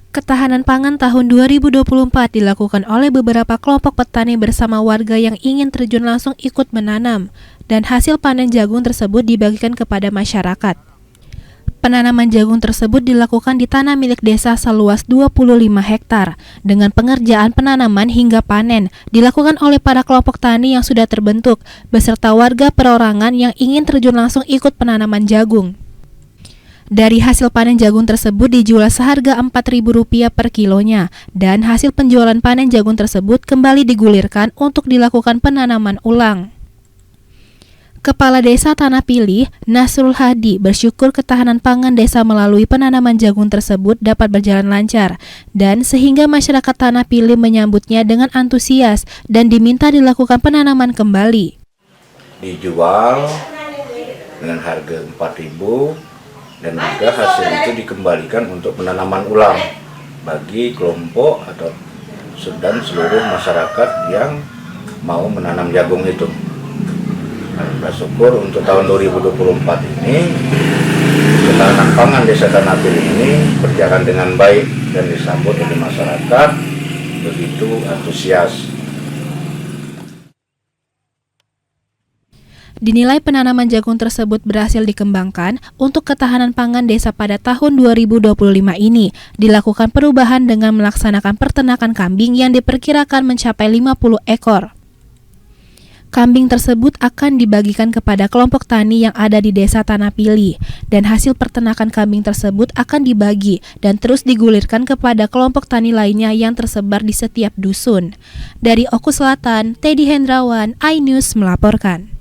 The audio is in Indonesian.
Ketahanan pangan tahun 2024 dilakukan oleh beberapa kelompok petani bersama warga yang ingin terjun langsung ikut menanam, dan hasil panen jagung tersebut dibagikan kepada masyarakat. Penanaman jagung tersebut dilakukan di tanah milik desa seluas 25 hektar, dengan pengerjaan penanaman hingga panen dilakukan oleh para kelompok tani yang sudah terbentuk, beserta warga perorangan yang ingin terjun langsung ikut penanaman jagung. Dari hasil panen jagung tersebut dijual seharga Rp4.000 per kilonya, dan hasil penjualan panen jagung tersebut kembali digulirkan untuk dilakukan penanaman ulang. Kepala Desa Tanah Pilih, Nasrul Hadi, bersyukur ketahanan pangan desa melalui penanaman jagung tersebut dapat berjalan lancar, dan sehingga masyarakat Tanah Pilih menyambutnya dengan antusias dan diminta dilakukan penanaman kembali. Dijual dengan harga Rp4.000 dan juga hasil itu dikembalikan untuk penanaman ulang bagi kelompok atau dan seluruh masyarakat yang mau menanam jagung itu. Kita syukur untuk tahun 2024 ini ketahanan pangan Desa Tanah Pilih ini berjalan dengan baik dan disambut oleh masyarakat begitu antusias. Dinilai penanaman jagung tersebut berhasil dikembangkan untuk ketahanan pangan desa pada tahun 2025 ini. Dilakukan perubahan dengan melaksanakan peternakan kambing yang diperkirakan mencapai 50 ekor. Kambing tersebut akan dibagikan kepada kelompok tani yang ada di Desa Tanah Pilih, dan hasil peternakan kambing tersebut akan dibagi dan terus digulirkan kepada kelompok tani lainnya yang tersebar di setiap dusun. Dari Oku Selatan, Teddy Hendrawan, iNews melaporkan.